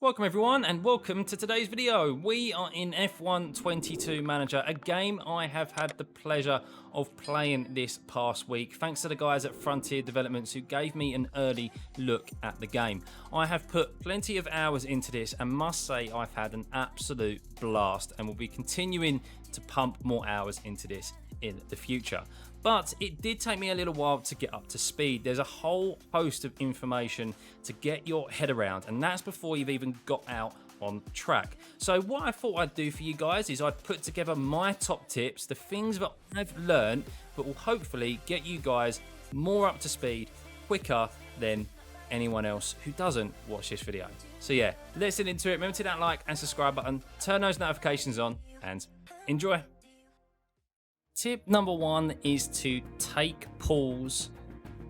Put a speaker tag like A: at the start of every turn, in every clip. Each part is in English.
A: Welcome everyone and welcome to today's video. We are in F122 Manager, a game I have had the pleasure of playing this past week thanks to the guys at Frontier Developments who gave me an early look at the game. I have put plenty of hours into this and must say I've had an absolute blast and will be continuing to pump more hours into this in the future. But it did take me a little while to get up to speed. There's a whole host of information to get your head around, and that's before you've even got out on track. So what I thought I'd do for you guys is I'd put together my top tips, the things that I've learned, but will hopefully get you guys more up to speed quicker than anyone else who doesn't watch this video. So yeah, let's get into it. Remember to hit that like and subscribe button, turn those notifications on, and enjoy. Tip number one is to take pause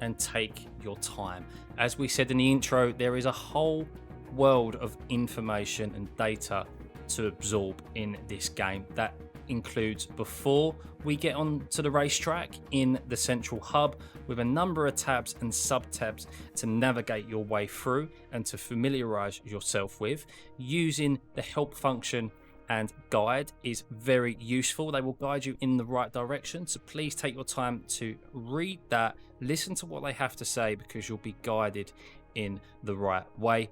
A: and take your time. As we said in the intro, there is a whole world of information and data to absorb in this game. That includes before we get onto the racetrack in the central hub with a number of tabs and sub-tabs to navigate your way through and to familiarize yourself with. Using the help function and guide is very useful. They will guide you in the right direction, so please take your time to read that, listen to what they have to say, because you'll be guided in the right way.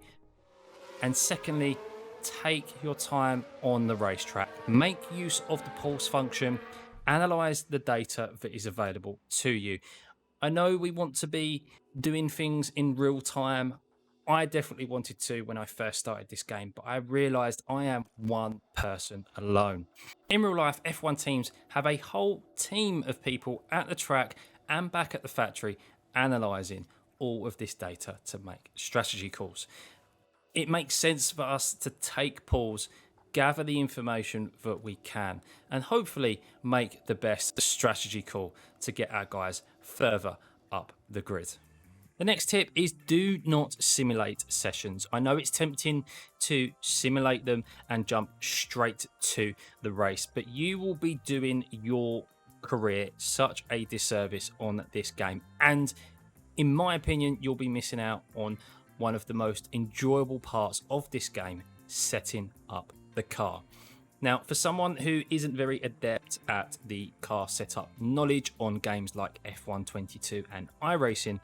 A: And secondly, take your time on the racetrack. Make use of the pause function, analyze the data that is available to you. I know we want to be doing things in real time. I definitely wanted to when I first started this game, but I realized I am one person alone. In real life, F1 teams have a whole team of people at the track and back at the factory analyzing all of this data to make strategy calls. It makes sense for us to take pause, gather the information that we can, and hopefully make the best strategy call to get our guys further up the grid. The next tip is do not simulate sessions. I know it's tempting to simulate them and jump straight to the race, but you will be doing your career such a disservice on this game. And in my opinion, you'll be missing out on one of the most enjoyable parts of this game, setting up the car. Now, for someone who isn't very adept at the car setup knowledge on games like F122 and iRacing,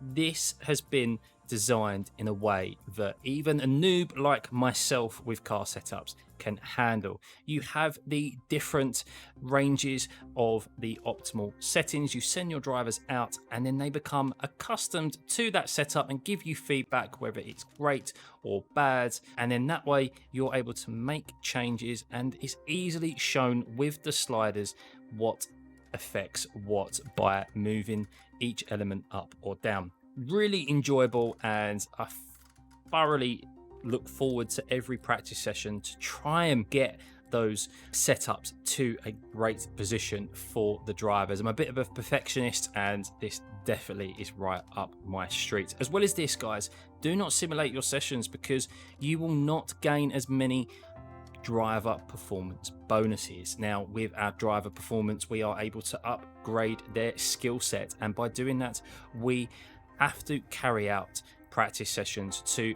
A: this has been designed in a way that even a noob like myself with car setups can handle. You have the different ranges of the optimal settings. You send your drivers out and then they become accustomed to that setup and give you feedback whether it's great or bad, and then that way you're able to make changes, and it's easily shown with the sliders what affects what by moving each element up or down. Really enjoyable, and I thoroughly look forward to every practice session to try and get those setups to a great position for the drivers. I'm a bit of a perfectionist and this definitely is right up my street. As well as this, guys, do not simulate your sessions because you will not gain as many driver performance bonuses. Now, with our driver performance, we are able to upgrade their skill set, and by doing that, we have to carry out practice sessions to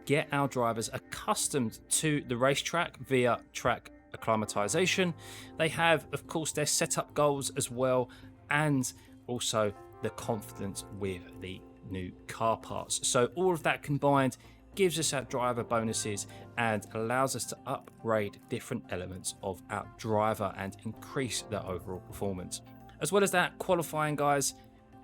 A: get our drivers accustomed to the racetrack via track acclimatization. They have, of course, their setup goals as well, and also the confidence with the new car parts. So all of that combined gives us our driver bonuses and allows us to upgrade different elements of our driver and increase their overall performance. As well as that, qualifying, guys,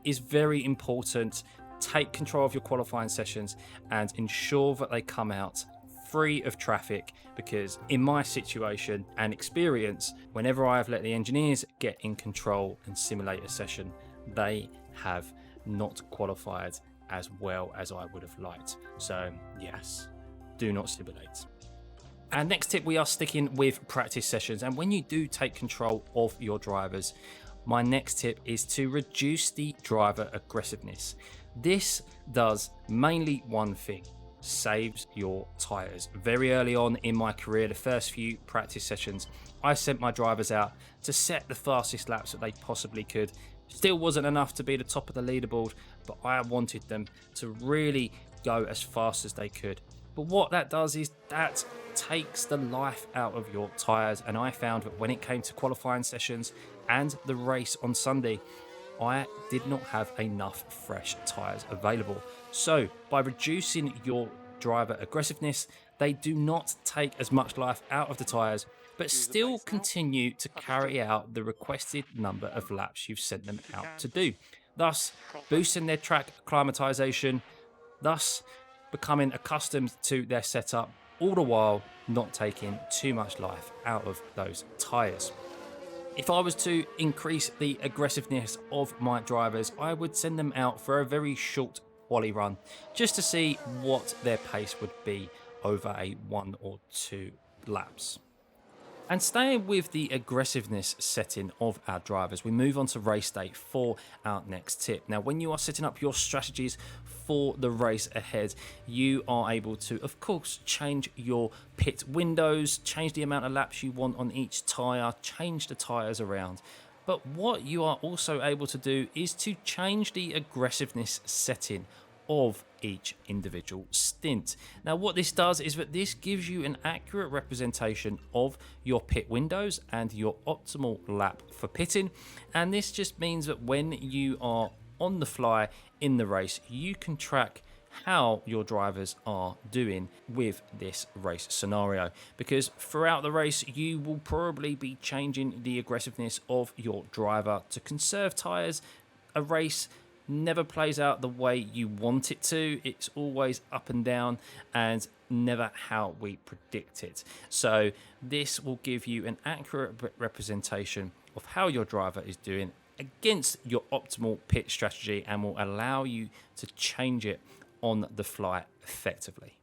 A: is very important. Take control of your qualifying sessions and ensure that they come out free of traffic, because in my situation and experience, whenever I have let the engineers get in control and simulate a session, they have not qualified as well as I would have liked. So yes, do not simulate. And next tip, we are sticking with practice sessions, and when you do take control of your drivers, my next tip is to reduce the driver aggressiveness. This does mainly one thing: saves your tires. Very early on in my career, the first few practice sessions, I sent my drivers out to set the fastest laps that they possibly could. Still wasn't enough to be the top of the leaderboard, but I wanted them to really go as fast as they could. But what that does is that takes the life out of your tyres, and I found that when it came to qualifying sessions and the race on Sunday, I did not have enough fresh tyres available. So by reducing your driver aggressiveness, they do not take as much life out of the tyres, but still continue to carry out the requested number of laps you've sent them out to do, thus boosting their track acclimatization, thus becoming accustomed to their setup, all the while not taking too much life out of those tyres. If I was to increase the aggressiveness of my drivers, I would send them out for a very short quali run just to see what their pace would be over a 1 or 2 laps. And staying with the aggressiveness setting of our drivers, we move on to race day for our next tip. Now, when you are setting up your strategies for the race ahead, you are able to, of course, change your pit windows, change the amount of laps you want on each tyre, change the tyres around. But what you are also able to do is to change the aggressiveness setting of each individual stint. Now what this does is that this gives you an accurate representation of your pit windows and your optimal lap for pitting, and this just means that when you are on the fly in the race, you can track how your drivers are doing with this race scenario, because throughout the race you will probably be changing the aggressiveness of your driver to conserve tyres. A race never plays out the way you want it to. It's always up and down and never how we predict it. So this will give you an accurate representation of how your driver is doing against your optimal pit strategy and will allow you to change it on the fly effectively.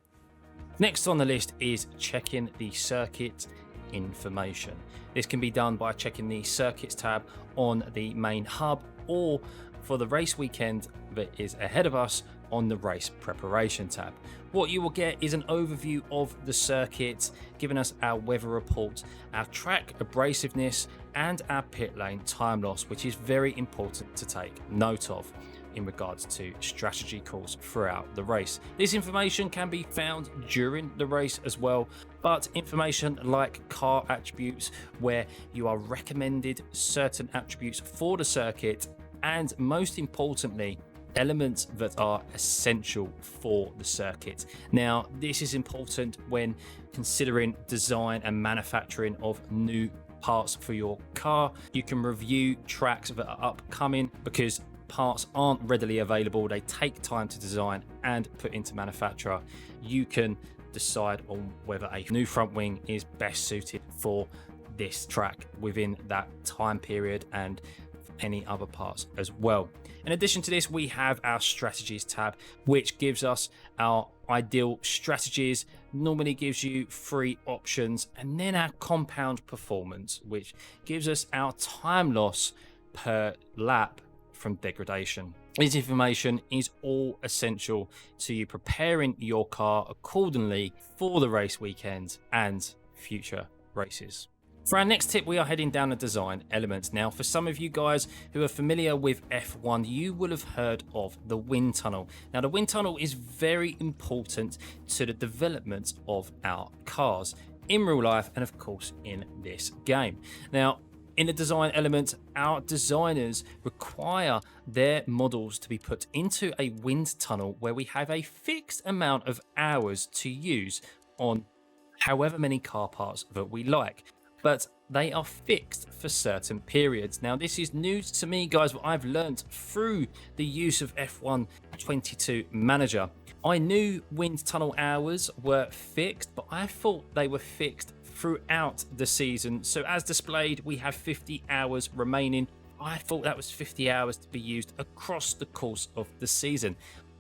A: Next on the list is checking the circuit information. This can be done by checking the circuits tab on the main hub, or for the race weekend that is ahead of us on the race preparation tab. What you will get is an overview of the circuit, giving us our weather report, our track abrasiveness, and our pit lane time loss, which is very important to take note of in regards to strategy calls throughout the race. This information can be found during the race as well, but information like car attributes, where you are recommended certain attributes for the circuit, and most importantly, elements that are essential for the circuit. Now, this is important when considering design and manufacturing of new parts for your car. You can review tracks that are upcoming because parts aren't readily available. They take time to design and put into manufacture. You can decide on whether a new front wing is best suited for this track within that time period and any other parts as well. In addition to this, we have our strategies tab, which gives us our ideal strategies, normally gives you 3 options, and then our compound performance, which gives us our time loss per lap from degradation. This information is all essential to you preparing your car accordingly for the race weekend and future races. For our next tip, we are heading down the design elements. Now, for some of you guys who are familiar with F1, you will have heard of the wind tunnel. Now, the wind tunnel is very important to the development of our cars in real life and, of course, in this game. Now, in the design element, our designers require their models to be put into a wind tunnel where we have a fixed amount of hours to use on however many car parts that we like, but they are fixed for certain periods. Now, this is news to me, guys, but I've learned through the use of F122 Manager. I knew wind tunnel hours were fixed, but I thought they were fixed throughout the season. So as displayed, we have 50 hours remaining. I thought that was 50 hours to be used across the course of the season.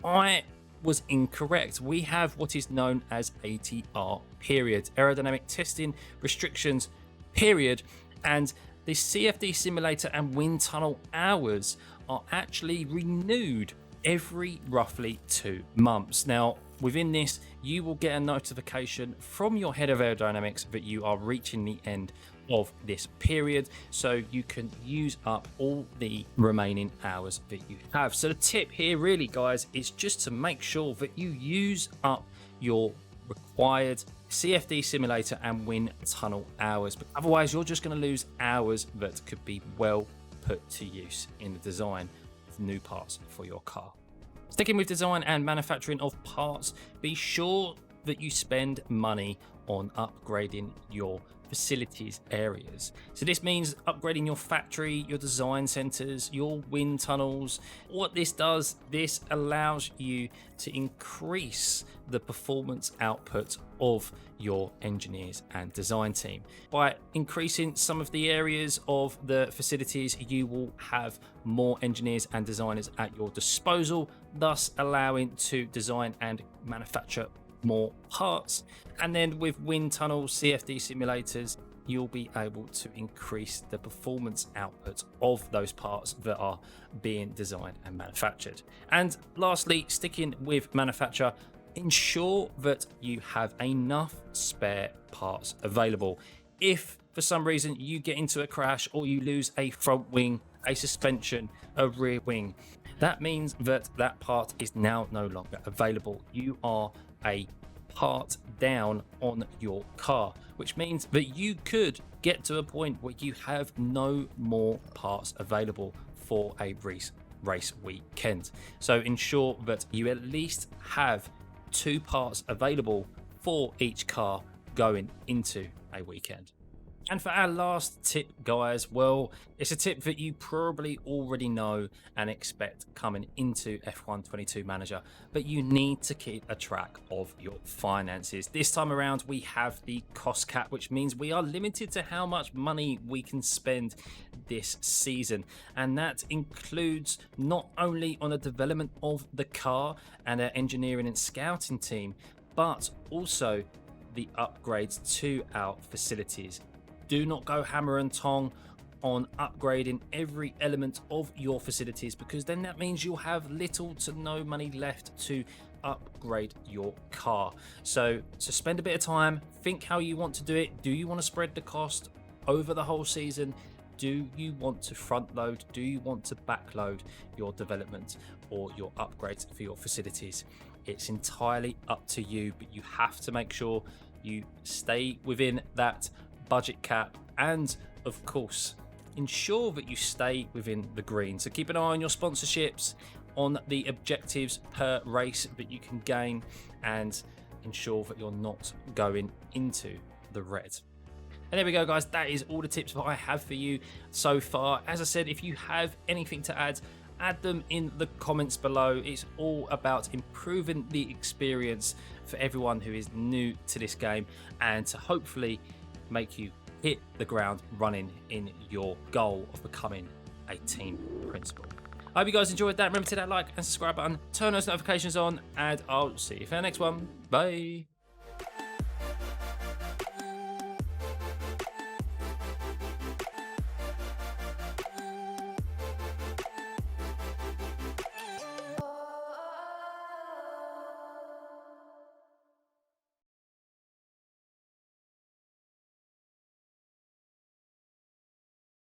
A: I was incorrect. We have what is known as ATR period, aerodynamic testing restrictions period, and the CFD simulator and wind tunnel hours are actually renewed every roughly 2 months. Now, within this, you will get a notification from your head of aerodynamics that you are reaching the end of this period, so you can use up all the remaining hours that you have. So the tip here really, guys, is just to make sure that you use up your required CFD simulator and wind tunnel hours, but otherwise you're just going to lose hours that could be well put to use in the design of new parts for your car. Sticking with design and manufacturing of parts, be sure that you spend money on upgrading your facilities areas. So this means upgrading your factory, your design centers, your wind tunnels. What this does, this allows you to increase the performance output of your engineers and design team. By increasing some of the areas of the facilities, you will have more engineers and designers at your disposal, thus allowing to design and manufacture more parts. And then with wind tunnels, CFD simulators, you'll be able to increase the performance output of those parts that are being designed and manufactured. And lastly, sticking with manufacture, ensure that you have enough spare parts available. If for some reason you get into a crash or you lose a front wing, a suspension, a rear wing, that means that that part is now no longer available. You are a part down on your car, which means that you could get to a point where you have no more parts available for a race weekend. So ensure that you at least have 2 parts available for each car going into a weekend. And for our last tip, guys, well, it's a tip that you probably already know and expect coming into F122 Manager, but you need to keep a track of your finances. This time around, we have the cost cap, which means we are limited to how much money we can spend this season. And that includes not only on the development of the car and our engineering and scouting team, but also the upgrades to our facilities. Do not go hammer and tong on upgrading every element of your facilities, because then that means you'll have little to no money left to upgrade your car. So spend a bit of time, think how you want to do it. Do you want to spread the cost over the whole season? Do you want to front load? Do you want to backload your development or your upgrades for your facilities? It's entirely up to you, but you have to make sure you stay within that budget cap, and of course ensure that you stay within the green. So keep an eye on your sponsorships, on the objectives per race that you can gain, and ensure that you're not going into the red. And there we go, guys. That is all the tips that I have for you so far. As I said, if you have anything to add them in the comments below. It's all about improving the experience for everyone who is new to this game, and to hopefully make you hit the ground running in your goal of becoming a team principal. I hope you guys enjoyed that. Remember to hit that like and subscribe button, turn those notifications on, and I'll see you for the next one. Bye.